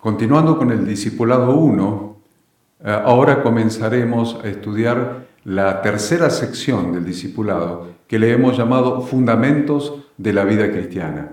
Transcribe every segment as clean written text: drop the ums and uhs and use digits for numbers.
Continuando con el Discipulado 1, ahora comenzaremos a estudiar la tercera sección del Discipulado, que le hemos llamado Fundamentos de la Vida Cristiana.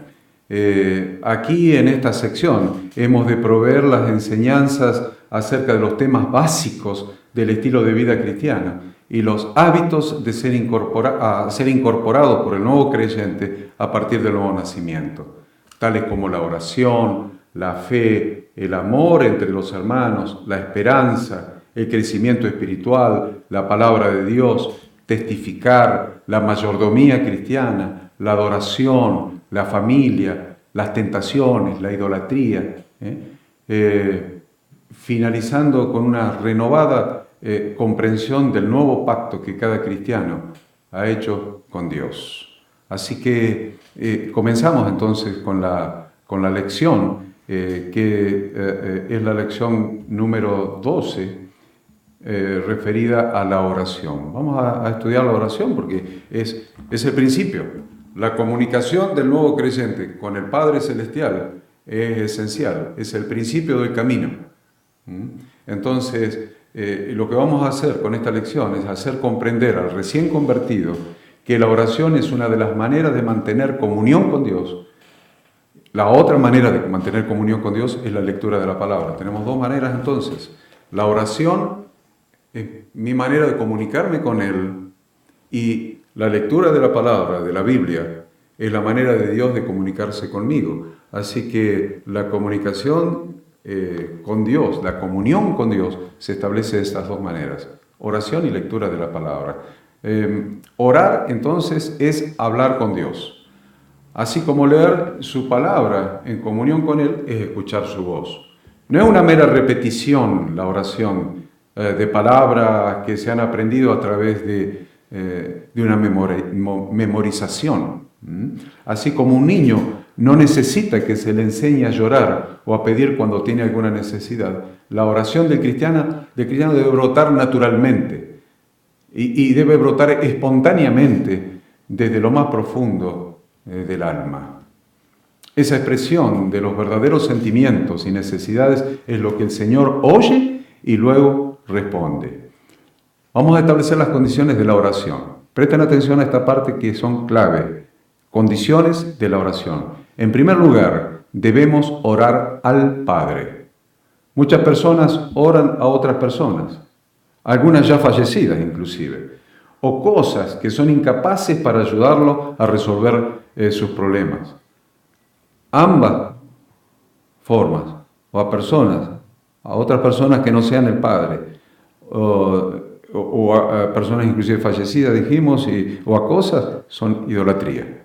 Aquí en esta sección hemos de proveer las enseñanzas acerca de los temas básicos del estilo de vida cristiano y los hábitos de ser incorporados por el nuevo creyente a partir del nuevo nacimiento, tales como la oración, la fe, el amor entre los hermanos, la esperanza, el crecimiento espiritual, la palabra de Dios, testificar, la mayordomía cristiana, la adoración, la familia, las tentaciones, la idolatría, finalizando con una renovada comprensión del nuevo pacto que cada cristiano ha hecho con Dios. Así que comenzamos entonces con la lección, que es la lección número 12, referida a la oración. Vamos a estudiar la oración porque es el principio. La comunicación del nuevo creyente con el Padre Celestial es esencial, es el principio del camino. Entonces, lo que vamos a hacer con esta lección es hacer comprender al recién convertido que la oración es una de las maneras de mantener comunión con Dios. La otra manera de mantener comunión con Dios es la lectura de la palabra. Tenemos dos maneras entonces. La oración es mi manera de comunicarme con Él y la lectura de la palabra, de la Biblia, es la manera de Dios de comunicarse conmigo. Así que la comunicación con Dios, la comunión con Dios, se establece de estas dos maneras, oración y lectura de la palabra. Orar, entonces, es hablar con Dios. Así como leer su palabra en comunión con Él es escuchar su voz. No es una mera repetición la oración de palabras que se han aprendido a través de una memorización. Así como un niño no necesita que se le enseñe a llorar o a pedir cuando tiene alguna necesidad, la oración del cristiano debe brotar naturalmente y debe brotar espontáneamente desde lo más profundo del alma. Esa expresión de los verdaderos sentimientos y necesidades es lo que el Señor oye y luego responde. Vamos a establecer las condiciones de la oración. Presten atención a esta parte que son clave. Condiciones de la oración. En primer lugar, debemos orar al Padre. Muchas personas oran a otras personas, algunas ya fallecidas inclusive, o cosas que son incapaces para ayudarlo a resolver sus problemas. Ambas formas, o a otras personas que no sean el Padre, o a personas inclusive fallecidas, dijimos, o a cosas, son idolatría.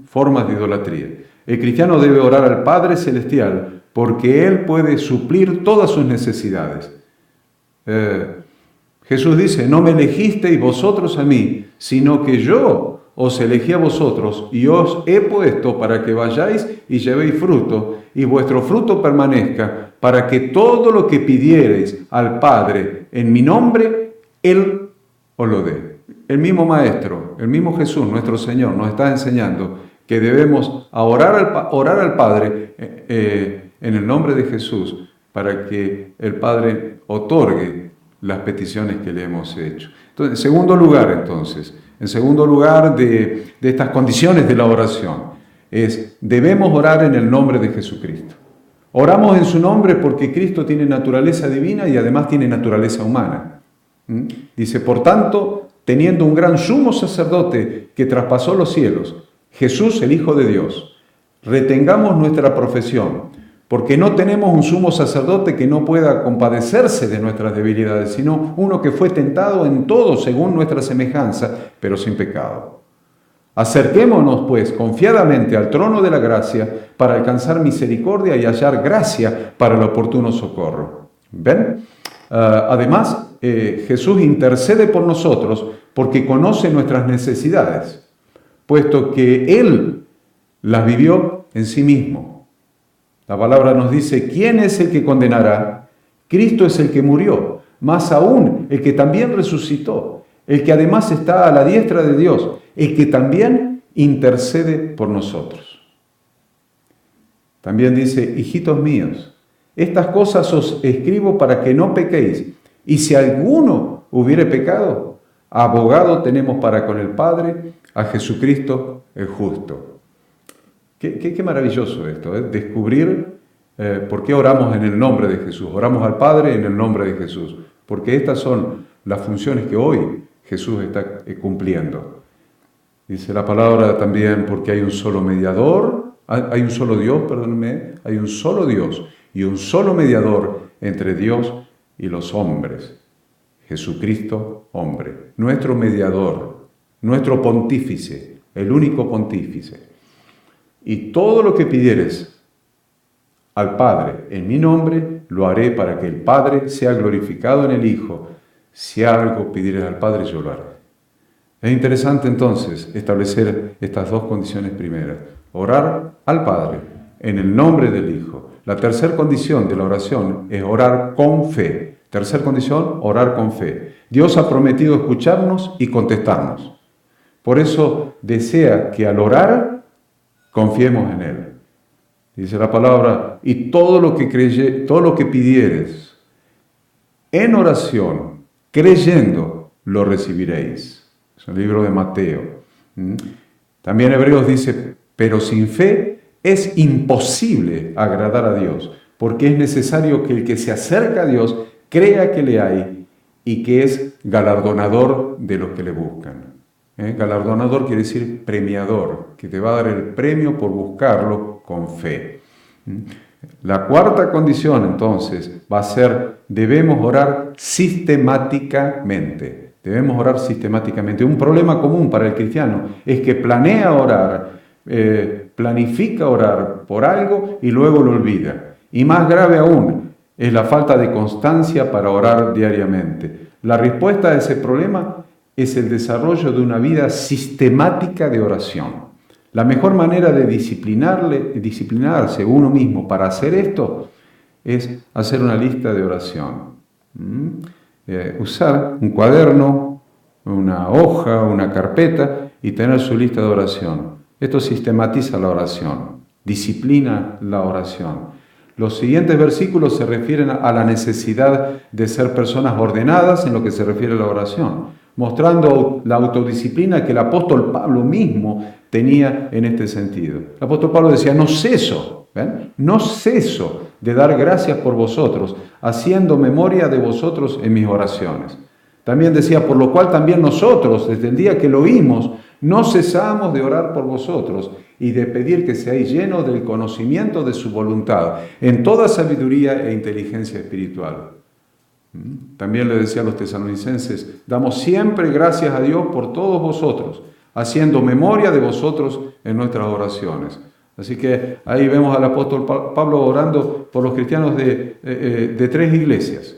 Formas de idolatría. El cristiano debe orar al Padre Celestial porque Él puede suplir todas sus necesidades. Jesús dice, no me elegisteis vosotros a mí, sino que yo os elegí a vosotros y os he puesto para que vayáis y llevéis fruto, y vuestro fruto permanezca, para que todo lo que pidiereis al Padre en mi nombre, Él os lo dé. El mismo Maestro, el mismo Jesús, nuestro Señor, nos está enseñando que debemos orar al Padre en el nombre de Jesús para que el Padre otorgue las peticiones que le hemos hecho. Entonces, en segundo lugar de estas condiciones de la oración, debemos orar en el nombre de Jesucristo. Oramos en su nombre porque Cristo tiene naturaleza divina y además tiene naturaleza humana. Dice, por tanto, teniendo un gran sumo sacerdote que traspasó los cielos, Jesús, el Hijo de Dios, retengamos nuestra profesión, porque no tenemos un sumo sacerdote que no pueda compadecerse de nuestras debilidades, sino uno que fue tentado en todo según nuestra semejanza, pero sin pecado. Acerquémonos, pues, confiadamente al trono de la gracia para alcanzar misericordia y hallar gracia para el oportuno socorro. ¿Ven? Además, Jesús intercede por nosotros porque conoce nuestras necesidades, puesto que Él las vivió en sí mismo. La palabra nos dice, ¿quién es el que condenará? Cristo es el que murió, más aún el que también resucitó, el que además está a la diestra de Dios, el que también intercede por nosotros. También dice, hijitos míos, Estas cosas os escribo para que no pequéis. Y si alguno hubiere pecado, abogado tenemos para con el Padre, a Jesucristo el justo. Qué maravilloso esto, ¿eh? Descubrir por qué oramos en el nombre de Jesús. Oramos al Padre en el nombre de Jesús. Porque estas son las funciones que hoy Jesús está cumpliendo. Dice la palabra también, porque hay un solo mediador, hay un solo Dios, perdónenme, hay un solo Dios y un solo mediador entre Dios y los hombres. Jesucristo, hombre, nuestro mediador, nuestro pontífice, el único pontífice. Y todo lo que pidieres al Padre en mi nombre, lo haré para que el Padre sea glorificado en el Hijo. Si algo pidieres al Padre, yo lo haré. Es interesante entonces establecer estas dos condiciones primeras. Orar al Padre en el nombre del Hijo. La tercera condición de la oración es orar con fe. Tercera condición, orar con fe. Dios ha prometido escucharnos y contestarnos. Por eso desea que al orar confiemos en Él. Dice la palabra, y todo lo que pidieres en oración, creyendo, lo recibiréis. Es el libro de Mateo. También Hebreos dice, pero sin fe es imposible agradar a Dios, porque es necesario que el que se acerca a Dios crea que le hay y que es galardonador de los que le buscan. Galardonador quiere decir premiador, que te va a dar el premio por buscarlo con fe. La cuarta condición, entonces, va a ser, debemos orar sistemáticamente. Debemos orar sistemáticamente. Un problema común para el cristiano es que planea orar, planifica orar por algo y luego lo olvida. Y más grave aún es la falta de constancia para orar diariamente. La respuesta a ese problema es el desarrollo de una vida sistemática de oración. La mejor manera de disciplinarse uno mismo para hacer esto es hacer una lista de oración. Usar un cuaderno, una hoja, una carpeta y tener su lista de oración. Esto sistematiza la oración, disciplina la oración. Los siguientes versículos se refieren a la necesidad de ser personas ordenadas en lo que se refiere a la oración, mostrando la autodisciplina que el apóstol Pablo mismo tenía en este sentido. El apóstol Pablo decía, no ceso de dar gracias por vosotros, haciendo memoria de vosotros en mis oraciones. También decía, por lo cual también nosotros, desde el día que lo oímos, no cesamos de orar por vosotros y de pedir que seáis llenos del conocimiento de su voluntad, en toda sabiduría e inteligencia espiritual. También le decía a los tesalonicenses, damos siempre gracias a Dios por todos vosotros, haciendo memoria de vosotros en nuestras oraciones. Así que ahí vemos al apóstol Pablo orando por los cristianos de tres iglesias.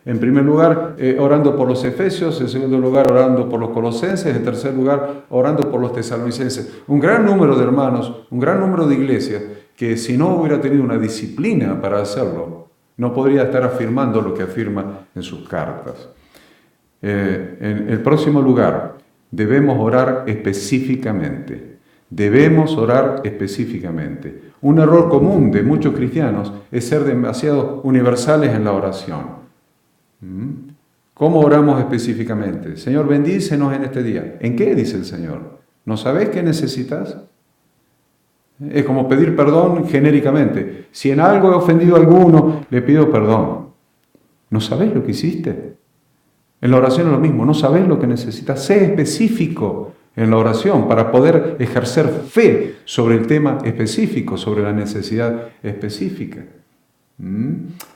En primer lugar, orando por los efesios, en segundo lugar, orando por los colosenses, en tercer lugar, orando por los tesalonicenses. Un gran número de hermanos, un gran número de iglesias que si no hubiera tenido una disciplina para hacerlo, no podría estar afirmando lo que afirma en sus cartas. En el próximo lugar, debemos orar específicamente. Un error común de muchos cristianos es ser demasiado universales en la oración. ¿Cómo oramos específicamente? Señor, bendícenos en este día. ¿En qué dice el Señor? ¿No sabés qué necesitas? Es como pedir perdón genéricamente. Si en algo he ofendido a alguno, le pido perdón. ¿No sabés lo que hiciste? En la oración es lo mismo. ¿No sabés lo que necesitas? Sé específico en la oración para poder ejercer fe sobre el tema específico, sobre la necesidad específica.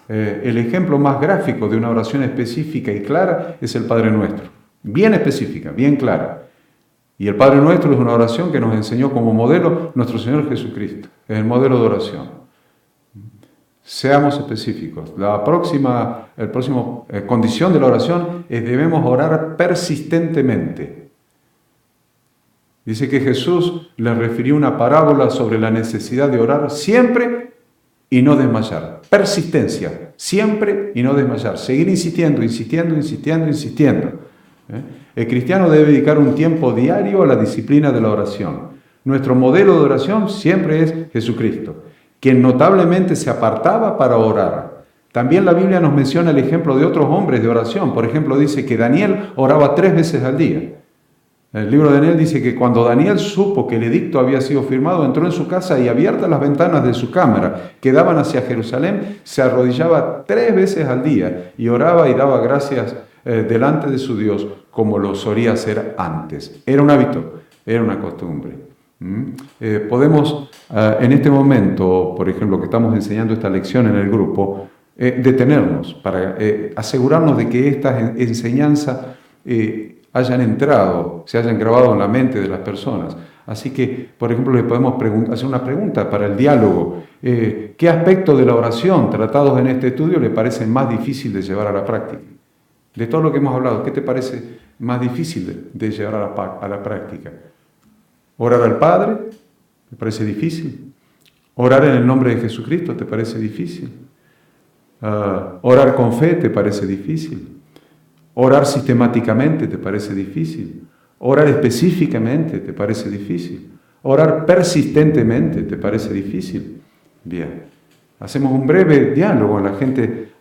El ejemplo más gráfico de una oración específica y clara es el Padre Nuestro. Bien específica, bien clara. Y el Padre Nuestro es una oración que nos enseñó como modelo nuestro Señor Jesucristo. Es el modelo de oración. Seamos específicos. La próxima condición de la oración es debemos orar persistentemente. Dice que Jesús les refirió una parábola sobre la necesidad de orar siempre y no desmayar. Persistencia, siempre y no desmayar. Seguir insistiendo. El cristiano debe dedicar un tiempo diario a la disciplina de la oración. Nuestro modelo de oración siempre es Jesucristo. quien notablemente se apartaba para orar. También la Biblia nos menciona el ejemplo de otros hombres de oración. Por ejemplo, dice que Daniel oraba 3 veces al día. El libro de Daniel dice que cuando Daniel supo que el edicto había sido firmado, entró en su casa y abiertas las ventanas de su cámara que daban hacia Jerusalén, se arrodillaba 3 veces al día y oraba y daba gracias delante de su Dios como lo solía hacer antes. Era un hábito, era una costumbre. Podemos en este momento, por ejemplo, que estamos enseñando esta lección en el grupo, detenernos para asegurarnos de que estas enseñanzas hayan entrado, se hayan grabado en la mente de las personas. Así que, por ejemplo, le podemos hacer una pregunta para el diálogo. ¿Qué aspecto de la oración tratados en este estudio le parece más difícil de llevar a la práctica? De todo lo que hemos hablado, ¿qué te parece más difícil de llevar a la práctica? ¿Orar al Padre? ¿Te parece difícil? ¿Orar en el nombre de Jesucristo? ¿Te parece difícil? ¿Orar con fe? ¿Te parece difícil? ¿Orar sistemáticamente te parece difícil? ¿Orar específicamente te parece difícil? ¿Orar persistentemente te parece difícil? Bien, hacemos un breve diálogo, la gente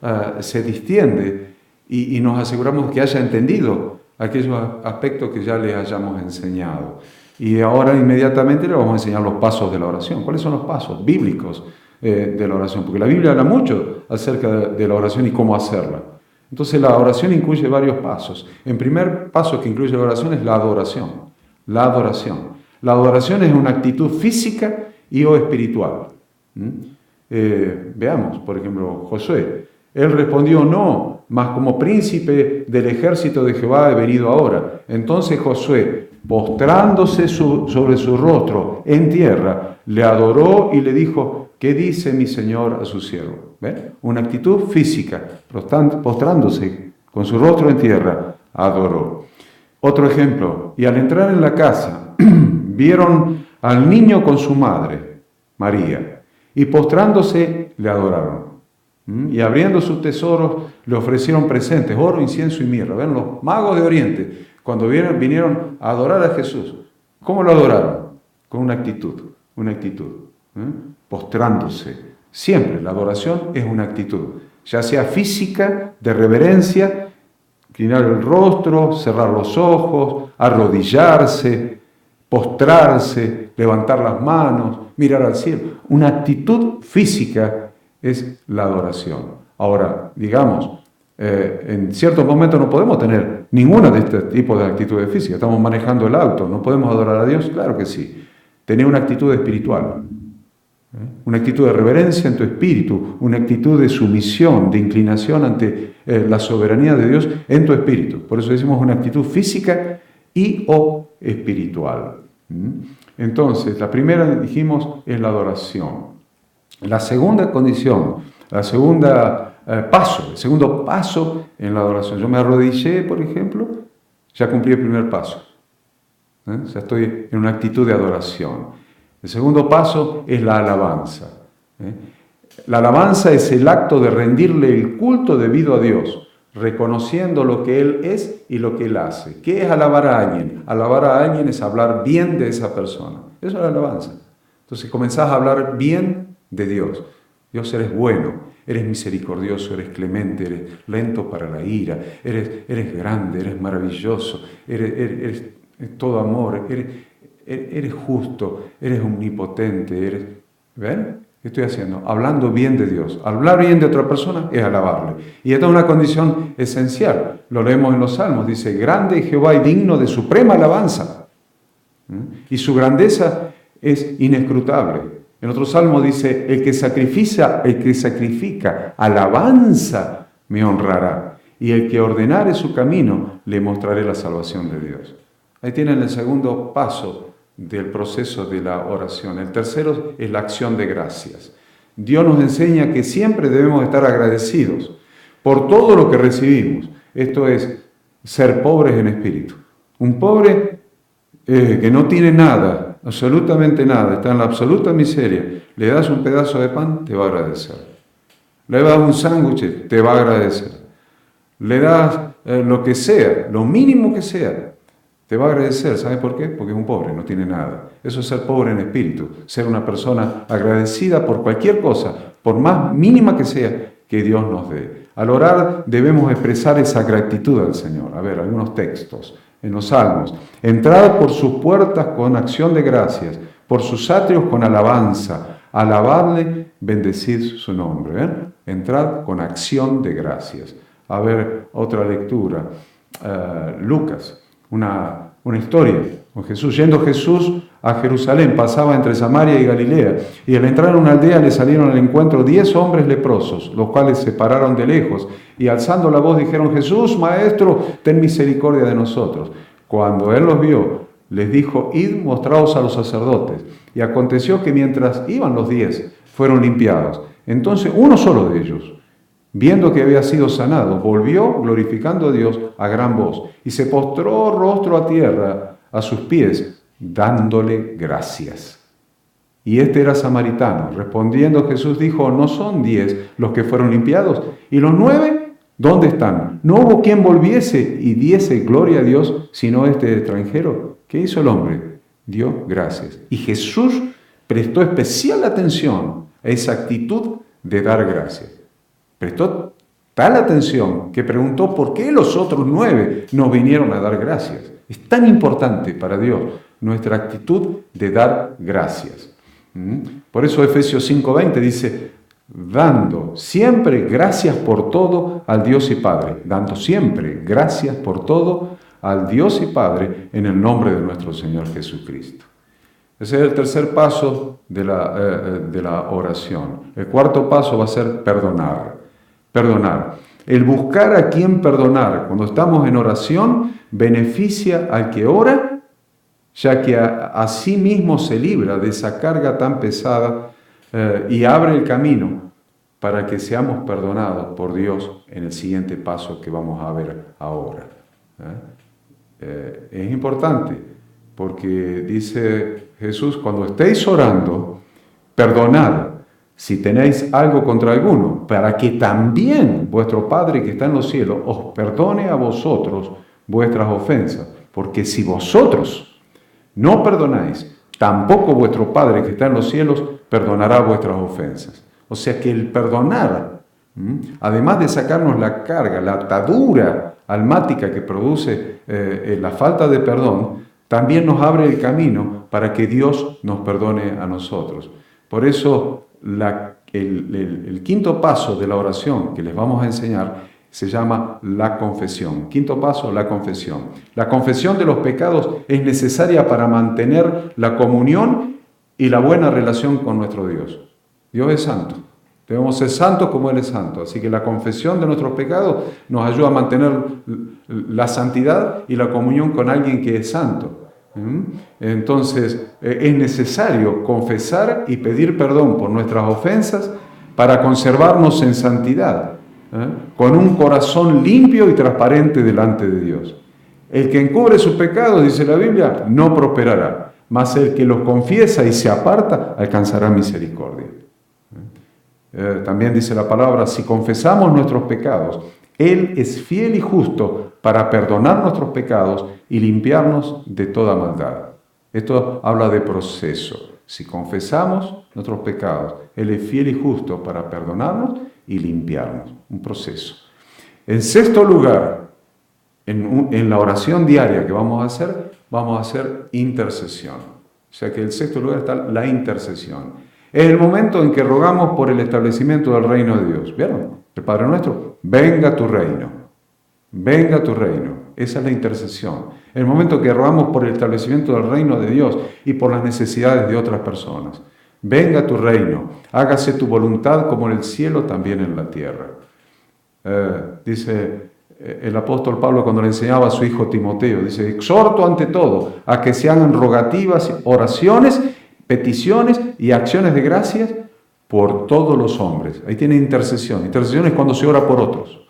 se distiende y nos aseguramos que haya entendido aquellos aspectos que ya le hayamos enseñado. Y ahora inmediatamente le vamos a enseñar los pasos de la oración. ¿Cuáles son los pasos bíblicos de la oración? Porque la Biblia habla mucho acerca de la oración y cómo hacerla. Entonces la oración incluye varios pasos. El primer paso que incluye la oración es la adoración. La adoración. La adoración es una actitud física y o espiritual. Veamos, por ejemplo, Josué. Él respondió, no, mas como príncipe del ejército de Jehová he venido ahora. Entonces Josué, postrándose sobre su rostro en tierra, le adoró y le dijo, ¿qué dice mi Señor a su siervo? ¿Ven? Una actitud física, postrándose con su rostro en tierra, adoró. Otro ejemplo, y al entrar en la casa, vieron al niño con su madre, María, y postrándose le adoraron. Y abriendo sus tesoros le ofrecieron presentes, oro, incienso y mirra. ¿Ven? Los magos de Oriente, cuando vinieron a adorar a Jesús, ¿cómo lo adoraron? Con una actitud, postrándose. Siempre la adoración es una actitud, ya sea física, de reverencia, inclinar el rostro, cerrar los ojos, arrodillarse, postrarse, levantar las manos, mirar al cielo. Una actitud física es la adoración. Ahora, digamos, en ciertos momentos no podemos tener ninguna de este tipo de actitudes físicas. Estamos manejando el auto, ¿no podemos adorar a Dios? Claro que sí. Tener una actitud espiritual. Una actitud de reverencia en tu espíritu, una actitud de sumisión, de inclinación ante la soberanía de Dios en tu espíritu. Por eso decimos una actitud física y o espiritual. Entonces, la primera, dijimos, es la adoración. La segunda condición, el segundo paso en la adoración. Yo me arrodillé, por ejemplo, ya cumplí el primer paso. Ya estoy en una actitud de adoración. El segundo paso es la alabanza. La alabanza es el acto de rendirle el culto debido a Dios, reconociendo lo que Él es y lo que Él hace. ¿Qué es alabar a alguien? Alabar a alguien es hablar bien de esa persona. Eso es la alabanza. Entonces comenzás a hablar bien de Dios. Dios, eres bueno, eres misericordioso, eres clemente, eres lento para la ira, eres grande, eres maravilloso, eres todo amor, eres justo, eres omnipotente, ¿ven? ¿Qué estoy haciendo? Hablando bien de Dios. Hablar bien de otra persona es alabarle. Y esta es una condición esencial. Lo leemos en los Salmos. Dice, grande es Jehová y digno de suprema alabanza. Y su grandeza es inescrutable. En otro Salmo dice, el que sacrifica alabanza me honrará. Y el que ordenare su camino, le mostraré la salvación de Dios. Ahí tienen el segundo paso del proceso de la oración. El tercero es la acción de gracias. Dios nos enseña que siempre debemos estar agradecidos por todo lo que recibimos. Esto es ser pobres en espíritu. Un pobre que no tiene nada, absolutamente nada, está en la absoluta miseria, le das un pedazo de pan, te va a agradecer. Le das un sándwich, te va a agradecer. Le das lo que sea, lo mínimo que sea, Te va a agradecer, ¿sabes por qué? Porque es un pobre, no tiene nada. Eso es ser pobre en espíritu, ser una persona agradecida por cualquier cosa, por más mínima que sea, que Dios nos dé. Al orar debemos expresar esa gratitud al Señor. A ver, algunos textos en los Salmos. Entrad por sus puertas con acción de gracias, por sus atrios con alabanza. Alabadle, bendecid su nombre. ¿Ven? Entrad con acción de gracias. A ver, otra lectura. Lucas. Una historia con Jesús. Yendo Jesús a Jerusalén, pasaba entre Samaria y Galilea, y al entrar en una aldea le salieron al encuentro 10 hombres leprosos, los cuales se pararon de lejos, y alzando la voz dijeron: Jesús, Maestro, ten misericordia de nosotros. Cuando él los vio, les dijo: id, mostraos a los sacerdotes. Y aconteció que mientras iban los 10, fueron limpiados. Entonces uno solo de ellos, viendo que había sido sanado, volvió glorificando a Dios a gran voz y se postró rostro a tierra a sus pies, dándole gracias. Y este era samaritano. Respondiendo Jesús dijo: ¿no son 10 los que fueron limpiados? ¿Y los 9 dónde están? ¿No hubo quien volviese y diese gloria a Dios, sino este extranjero? ¿Qué hizo el hombre? Dio gracias. Y Jesús prestó especial atención a esa actitud de dar gracias. Prestó tal atención que preguntó por qué los otros 9 no vinieron a dar gracias. Es tan importante para Dios nuestra actitud de dar gracias. Por eso Efesios 5:20 dice: dando siempre gracias por todo al Dios y Padre. Dando siempre gracias por todo al Dios y Padre en el nombre de nuestro Señor Jesucristo. Ese es el tercer paso de la oración. El cuarto paso va a ser perdonar. Perdonar. El buscar a quien perdonar cuando estamos en oración beneficia al que ora, ya que a sí mismo se libra de esa carga tan pesada y abre el camino para que seamos perdonados por Dios en el siguiente paso que vamos a ver ahora. Es importante porque dice Jesús: cuando estéis orando, perdonad si tenéis algo contra alguno, para que también vuestro Padre que está en los cielos os perdone a vosotros vuestras ofensas. Porque si vosotros no perdonáis, tampoco vuestro Padre que está en los cielos perdonará vuestras ofensas. O sea que el perdonar, además de sacarnos la carga, la atadura almática que produce la falta de perdón, también nos abre el camino para que Dios nos perdone a nosotros. Por eso el quinto paso de la oración que les vamos a enseñar se llama la confesión. Quinto paso, la confesión. La confesión de los pecados es necesaria para mantener la comunión y la buena relación con nuestro Dios. Dios es santo. Debemos ser santos como Él es santo. Así que la confesión de nuestros pecados nos ayuda a mantener la santidad y la comunión con alguien que es santo. Entonces es necesario confesar y pedir perdón por nuestras ofensas para conservarnos en santidad, con un corazón limpio y transparente delante de Dios. El que encubre sus pecados, dice la Biblia, no prosperará, mas el que los confiesa y se aparta alcanzará misericordia. También dice la palabra: si confesamos nuestros pecados, Él es fiel y justo para perdonar nuestros pecados y limpiarnos de toda maldad. Esto habla de proceso. Si confesamos nuestros pecados, Él es fiel y justo para perdonarnos y limpiarnos. Un proceso. En sexto lugar, en la oración diaria que vamos a hacer intercesión. O sea que en el sexto lugar está la intercesión. Es el momento en que rogamos por el establecimiento del reino de Dios. ¿Vieron? El Padre nuestro: venga tu reino. Venga tu reino. Esa es la intercesión. El momento que rogamos por el establecimiento del reino de Dios y por las necesidades de otras personas. Venga tu reino. Hágase tu voluntad como en el cielo, también en la tierra. Dice el apóstol Pablo cuando le enseñaba a su hijo Timoteo. Dice: exhorto ante todo a que se hagan rogativas, oraciones, peticiones y acciones de gracias por todos los hombres. Ahí tiene intercesión. Intercesión es cuando se ora por otros,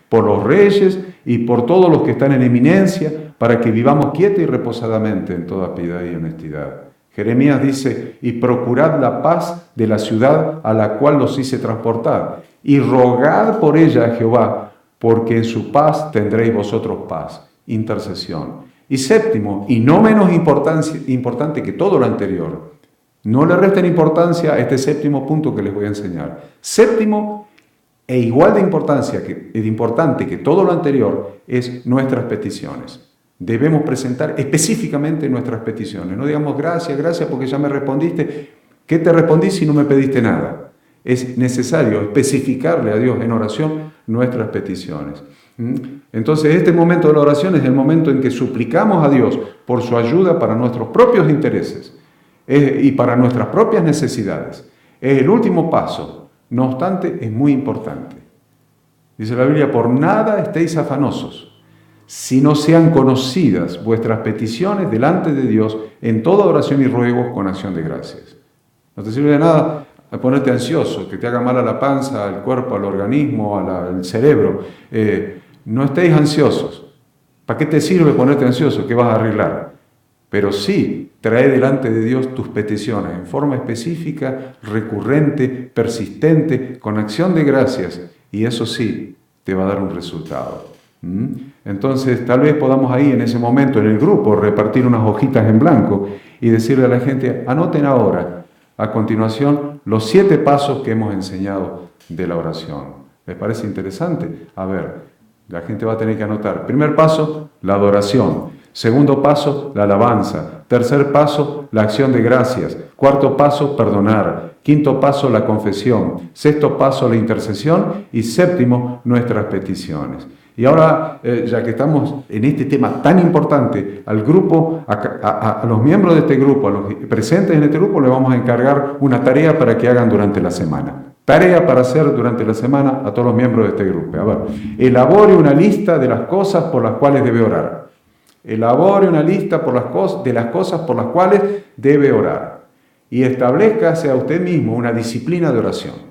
por los reyes y por todos los que están en eminencia, para que vivamos quieta y reposadamente en toda piedad y honestidad. Jeremías dice: y procurad la paz de la ciudad a la cual los hice transportar, y rogad por ella a Jehová, porque en su paz tendréis vosotros paz. Intercesión. Y séptimo, y no menos importante que todo lo anterior, no le resten importancia a este séptimo punto que les voy a enseñar. Séptimo, e igual de importante que todo lo anterior, es nuestras peticiones. Debemos presentar específicamente nuestras peticiones. No digamos gracias porque ya me respondiste. ¿Qué te respondí si no me pediste nada? Es necesario especificarle a Dios en oración nuestras peticiones. Entonces, este momento de la oración es el momento en que suplicamos a Dios por su ayuda para nuestros propios intereses y para nuestras propias necesidades. Es el último paso, no obstante, es muy importante. Dice la Biblia, por nada estéis afanosos, si no sean conocidas vuestras peticiones delante de Dios en toda oración y ruego con acción de gracias. No te sirve de nada ponerte ansioso, que te haga mal a la panza, al cuerpo, al organismo, al cerebro. No estéis ansiosos. ¿Para qué te sirve ponerte ansioso? ¿Qué vas a arreglar? Pero sí, trae delante de Dios tus peticiones en forma específica, recurrente, persistente, con acción de gracias, y eso sí, te va a dar un resultado. Entonces, tal vez podamos ahí en ese momento, en el grupo, repartir unas hojitas en blanco y decirle a la gente, anoten ahora, a continuación, los 7 pasos que hemos enseñado de la oración. ¿Les parece interesante? A ver, la gente va a tener que anotar. Primer paso, la adoración. Segundo paso, la alabanza. Tercer paso, la acción de gracias. Cuarto paso, perdonar. Quinto paso, la confesión. Sexto paso, la intercesión. Y séptimo, nuestras peticiones. Y ahora, ya que estamos en este tema tan importante, al grupo, a los miembros de este grupo, a los presentes en este grupo, le vamos a encargar una tarea para que hagan durante la semana. Tarea para hacer durante la semana a todos los miembros de este grupo. A ver, elabore una lista de las cosas por las cuales debe orar. Elabore una lista de las cosas por las cuales debe orar. Y establezcase a usted mismo una disciplina de oración.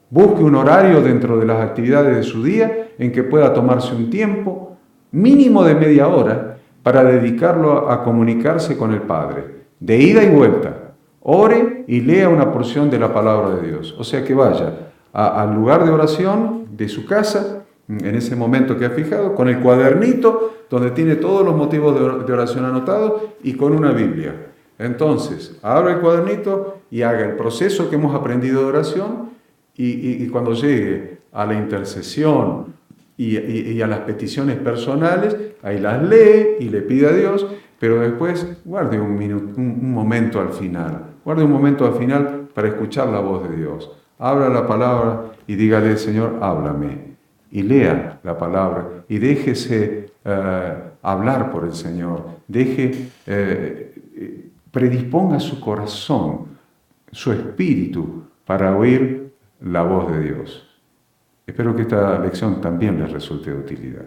Busque un horario dentro de las actividades de su día en que pueda tomarse un tiempo mínimo de media hora para dedicarlo a comunicarse con el Padre, de ida y vuelta. Ore y lea una porción de la palabra de Dios. O sea que vaya al lugar de oración de su casa, en ese momento que ha fijado, con el cuadernito donde tiene todos los motivos de oración anotados y con una Biblia. Entonces, abra el cuadernito y haga el proceso que hemos aprendido de oración y cuando llegue a la intercesión y a las peticiones personales, ahí las lee y le pide a Dios, pero después guarde un momento al final. Guarde un momento al final para escuchar la voz de Dios. Abra la palabra y dígale, Señor, háblame. Y lea la palabra y déjese hablar por el Señor. Predisponga su corazón, su espíritu para oír la voz de Dios. Espero que esta lección también les resulte de utilidad.